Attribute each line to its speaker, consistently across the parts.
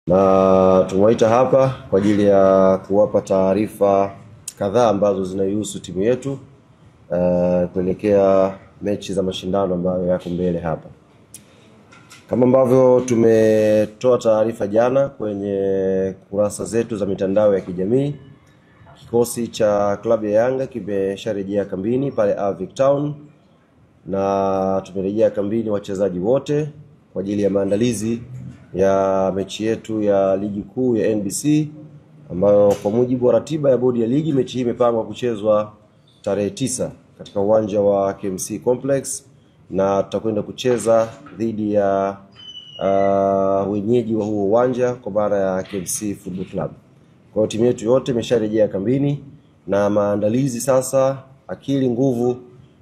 Speaker 1: Na tumewaita hapa kwa ajili ya kuwapa taarifa kadhaa ambazo zinahusu timu yetu kuelekea mechi za mashindano ambayo yako mbele hapa. Kama ambavyo tumetoa taarifa jana kwenye kurasa zetu za mitandao ya kijamii, kikosi cha klabu ya Yanga kimesharejea kambini pale Avic Town, na tumerejea kambini wachezaji wote kwa ajili ya maandalizi ya mechi yetu ya ligi kuu ya NBC, ambayo kwa mujibu wa ratiba ya bodi ya ligi mechi hii imepangwa kuchezwa tarehe 9 katika uwanja wa KMC Complex, na tutakwenda kucheza dhidi ya wenyeji wa huo uwanja kwa maana ya KMC Football Club. Kwa hiyo timu yetu yote imesharejea kambini na maandalizi sasa, akili nguvu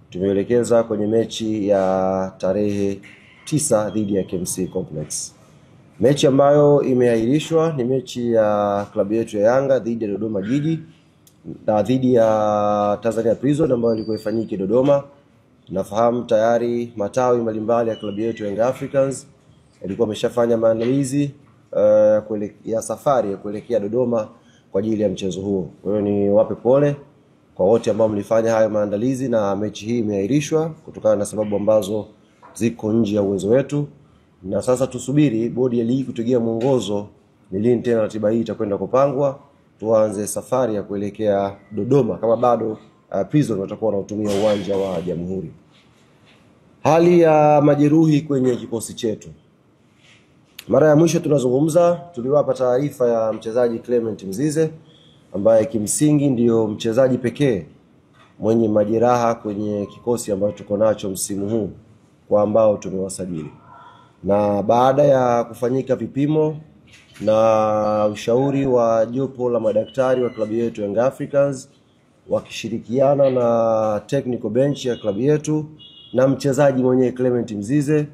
Speaker 1: tumeelekeza kwenye mechi ya tarehe 9 dhidi ya KMC Complex. Mechi ambayo imeahirishwa ni mechi ya klabu yetu ya Yanga dhidi ya Dodoma Jiji na dhidi ya Tanzania Prison ambayo ilikuwa ifanyike Dodoma. Nafahamu tayari matawi mbalimbali ya klabu yetu Young Africans ilikuwa imeshafanya maandalizi ya safari ya kuelekea Dodoma kwa ajili ya mchezo huo. Kwa hiyo ni wape pole kwa wote ambao mlifanya hayo maandalizi, na mechi hii imeahirishwa kutokana na sababu ambazo ziko nje ya uwezo wetu. Na sasa tusubiri bodi ya ligi kutegea mwongozo ni lini tena ratiba hii itakwenda kupangwa, tuanze safari ya kuelekea Dodoma kama bado Prison watakuwa wanatumia uwanja wa Jamhuri. Hali ya majeruhi kwenye kikosi chetu. Mara ya mwisho tunazungumza tuliwapa taarifa ya mchezaji Clement Mzize ambaye kimsingi ndio mchezaji pekee mwenye majeraha kwenye kikosi ambacho tuko nacho msimu huu kwa ambao tumewasajili. Na baada ya kufanyika vipimo na ushauri wa jopo la madaktari wa klabu yetu Young Africans wakishirikiana na technical bench ya klabu yetu na mchezaji mwenyewe Clement Mzize,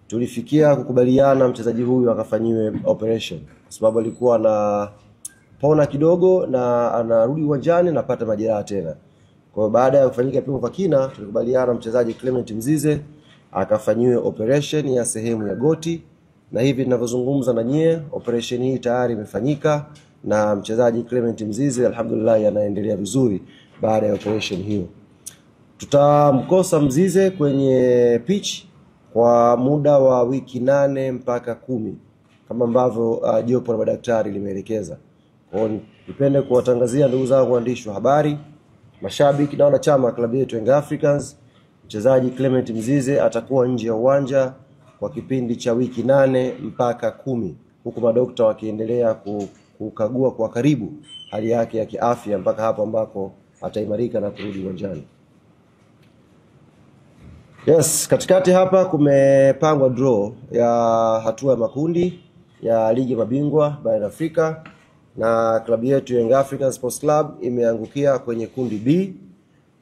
Speaker 1: tulifikia kukubaliana mchezaji huyu akafanyiwe operation kwa sababu alikuwa na pona kidogo na anarudi uwanjani na pata majeraha tena. Kwa hiyo baada ya kufanyika vipimo vya kina, tulikubaliana mchezaji Clement Mzize akafanyiwe operation ya sehemu ya goti, na hivi ninavyozungumza na nyie operation hii tayari imefanyika na mchezaji Clement Mzize alhamdulillah anaendelea vizuri baada ya operation hiyo. Tutamkosa Mzize kwenye pitch kwa muda wa wiki 8 mpaka 10 kama ambavyo jopo la madaktari limeelekeza. Kwa hiyo nipende kuwatangazia ndugu zangu waandishi wa habari, mashabiki na wanachama wa klabu yetu Young Africans, mchezaji Clement Mzize atakuwa nje ya uwanja kwa kipindi cha wiki 8 mpaka 10, huku madokta wakiendelea kukagua kwa karibu hali yake ya kiafya mpaka hapo ambako ataimarika na kurudi uwanjani. Yes, katikati hapa kumepangwa draw ya hatua ya makundi ya ligi mabingwa barani Afrika, na klabu yetu Young African Sports Club imeangukia kwenye kundi B,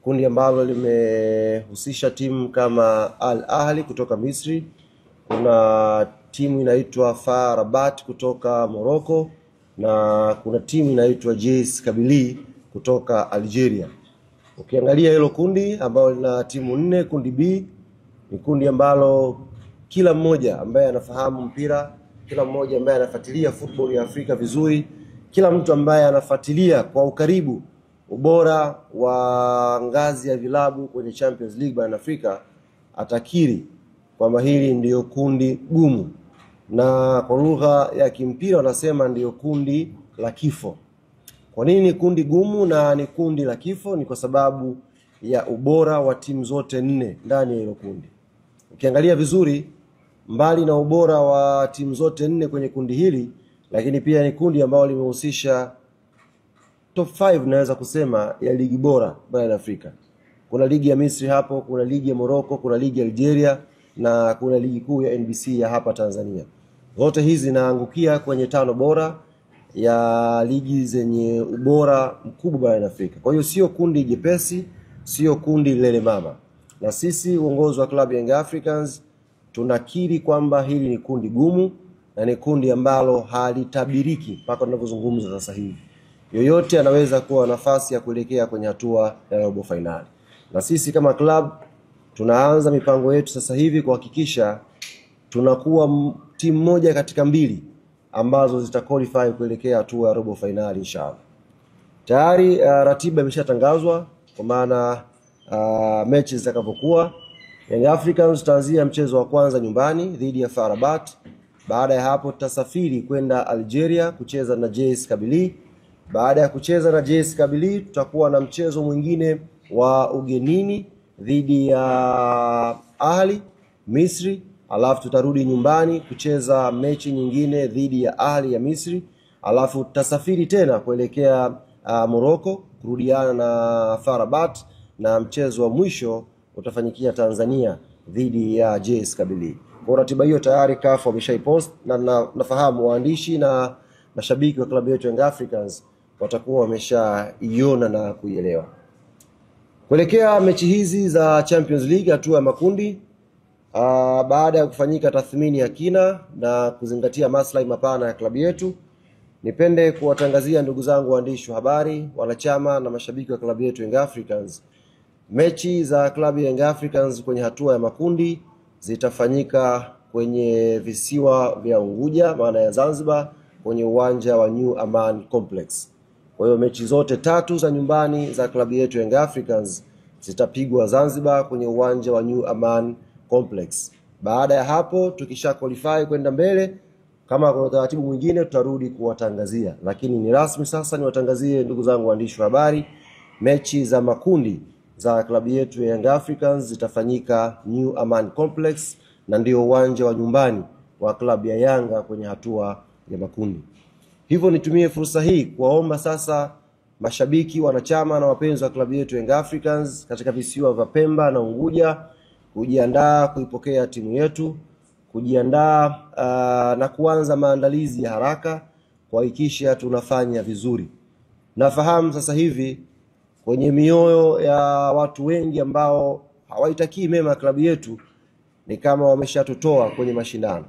Speaker 1: kundi ambalo limehusisha timu kama Al Ahli kutoka Misri, kuna timu inaitwa FAR Rabat kutoka Morocco, na kuna timu inaitwa JS Kabylie kutoka Algeria. Ukiangalia hilo kundi ambalo lina timu 4, kundi B ni kundi ambalo kila mmoja ambaye anafahamu mpira, kila mmoja ambaye anafuatilia football ya Afrika vizuri, kila mtu ambaye anafuatilia kwa ukaribu ubora wa ngazi ya vilabu kwenye Champions League barani Afrika atakiri kwamba hili ndio kundi gumu, na kwa lugha ya kimpira wanasema ndio kundi la kifo. Kwa nini ni kundi gumu na ni kundi la kifo? Ni kwa sababu ya ubora wa timu zote 4 ndani ya hilo kundi. Ukiangalia vizuri, mbali na ubora wa timu zote 4 kwenye kundi hili, lakini pia ni kundi ambalo limehusisha top 5 naweza kusema ya ligi bora barani Afrika. Kuna ligi ya Misri hapo, kuna ligi ya Morocco, kuna ligi ya Algeria na kuna ligi kuu ya NBC ya hapa Tanzania. Zote hizi zinaangukia kwenye 5 bora ya ligi zenye ubora mkubwa barani Afrika. Kwa hiyo sio kundi jepesi, sio kundi lele mama. Na sisi uongozi wa klabu Young Africans tunakiri kwamba hili ni kundi gumu na ni kundi ambalo halitabiriki mpaka tunapozungumza sasa hivi. Yoyote anaweza kuwa nafasi ya kuelekea kwenye hatua ya robo finali. Na sisi kama club tunaanza mipango yetu sasa hivi kuhakikisha tunakuwa timu moja katika 2 ambazo zitaqualify kuelekea hatua ya robo finali inshallah. Tayari ratiba imeshatangazwa kwa maana mechi zitakavyokuwa. Young Africans tutaanzia mchezo wa kwanza nyumbani dhidi ya FAR Rabat. Baada ya hapo tutasafiri kwenda Algeria kucheza na JS Kabylie. Baada ya kucheza na JS Kabylie tutakuwa na mchezo mwingine wa ugenini dhidi ya Ahli Misri, alafu tutarudi nyumbani kucheza mechi nyingine dhidi ya Ahli ya Misri, alafu tutasafiri tena kuelekea Morocco kurudiana na FAR Rabat, na mchezo wa mwisho utafanyikia Tanzania dhidi ya JS Kabylie. Kwa ratiba hiyo tayari CAF wameshaipost na nafahamu waandishi na mashabiki wa klabu yetu Young Africans watakuwa wameshaiona na kuielewa. Kuelekea mechi hizi za Champions League hatua ya makundi, baada ya kufanyika tathmini ya kina na kuzingatia maslahi mapana ya klabu yetu, nipende kuwatangazia ndugu zangu waandishi wa habari, wanachama na mashabiki wa klabu yetu Young Africans, mechi za klabu ya Young Africans kwenye hatua ya makundi zitafanyika kwenye visiwa vya Unguja, maana ya Zanzibar, kwenye uwanja wa New Aman Complex. Kwa hiyo mechi zote tatu za nyumbani za klabu yetu Young Africans zitapigwa Zanzibar kwenye uwanja wa New Aman Complex. Baada ya hapo tukisha qualify kwenda mbele, kama kuna taratibu mwingine tutarudi kuwatangazia, lakini ni rasmi sasa niwatangazie ndugu zangu waandishi wa habari, mechi za makundi za klabu yetu Young Africans zitafanyika New Aman Complex, na ndio uwanja wa nyumbani wa klabu ya Yanga kwenye hatua ya makundi. Hivyo nitumie fursa hii kuwaomba sasa mashabiki, wanachama na wapenzi wa klabu yetu Young Africans katika visiwa vya Pemba na Unguja kujiandaa kuipokea timu yetu, kujiandaa na kuanza maandalizi ya haraka kuhakikisha tunafanya vizuri. Nafahamu sasa hivi kwenye mioyo ya watu wengi ambao hawaitakii mema klabu yetu ni kama wameshatutoa kwenye mashindano,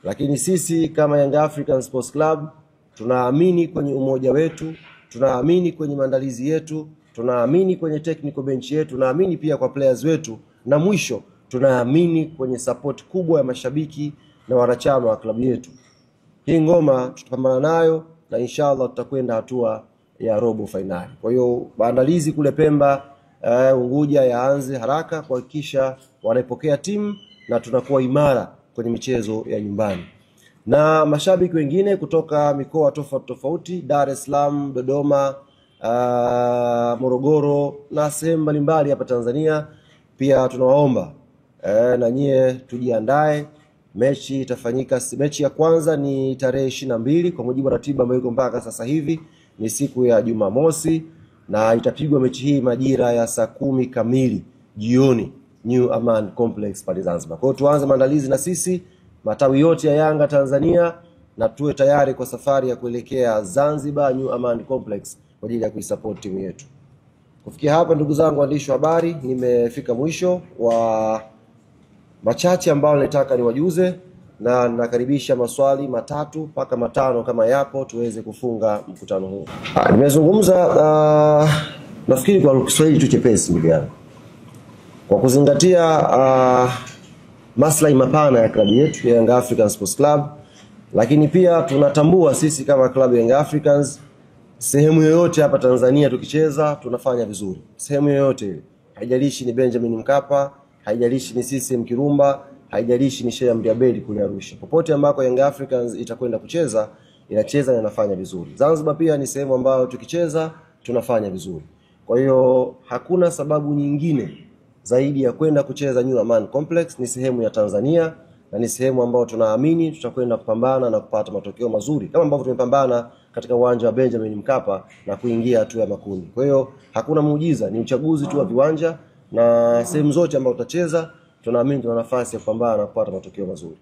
Speaker 1: lakini sisi kama Young African Sports Club tunaamini kwenye umoja wetu, tunaamini kwenye maandalizi yetu, tunaamini kwenye technical bench yetu, tunaamini pia kwa players wetu, na mwisho tunaamini kwenye support kubwa ya mashabiki na wanachama wa klabu yetu. Hii ngoma tutapambana nayo na inshallah tutakwenda hatua ya robo finali. Kwa hiyo maandalizi kule Pemba, Unguja yaanze haraka kuhakikisha wanaipokea timu na tunakuwa imara kwenye michezo ya nyumbani. Na mashabiki wengine kutoka mikoa tofauti, Dar es Salaam, Dodoma, Morogoro na sehemu mbalimbali hapa Tanzania, pia tunawaomba na nyie tujiandae. Mechi itafanyika, mechi ya kwanza ni tarehe 22 kwa mujibu wa ratiba ambayo iko mpaka sasa hivi, ni siku ya Jumamosi, na itapigwa mechi hii majira ya saa 10 kamili jioni New Aman Complex pale Zanzibar. Kwa hiyo tuanze maandalizi na sisi matawi yote ya Yanga Tanzania, na tuwe tayari kwa safari ya kuelekea Zanzibar New Aman Complex kwa ajili ya kuisupport timu yetu. Kufikia hapa ndugu zangu waandishi wa habari, nimefika mwisho wa machache ambao nataka niwajuze, na nakaribisha maswali 3 mpaka 5 kama yapo tuweze kufunga mkutano huu. Nimezungumza nafikiri kwa Kiswahili tu chepesi ndugu yangu, kwa kuzingatia maslahi mapana ya klabu yetu ya Young African Sports Club, lakini pia tunatambua sisi kama klabu ya Young Africans sehemu yoyote hapa Tanzania tukicheza tunafanya vizuri. Sehemu yoyote ile, haijalishi ni Benjamin Mkapa, haijalishi ni CCM Kirumba, haijalishi ni Sheikh Amri Abeid kule Arusha. Popote ambako Young Africans itakwenda kucheza, inacheza na inafanya vizuri. Zanzibar pia ni sehemu ambayo tukicheza tunafanya vizuri. Kwa hiyo hakuna sababu nyingine zaidi ya kwenda kucheza New Aman Complex. Ni sehemu ya Tanzania na ni sehemu ambayo tunaamini tutakwenda kupambana na kupata matokeo mazuri kama ambavyo tumepambana katika uwanja wa Benjamin Mkapa na kuingia hatua ya makundi. Kwa hiyo hakuna muujiza, ni uchaguzi tu wa viwanja, na sehemu zote ambazo tutacheza tunaamini tuna nafasi ya kupambana na kupata matokeo mazuri.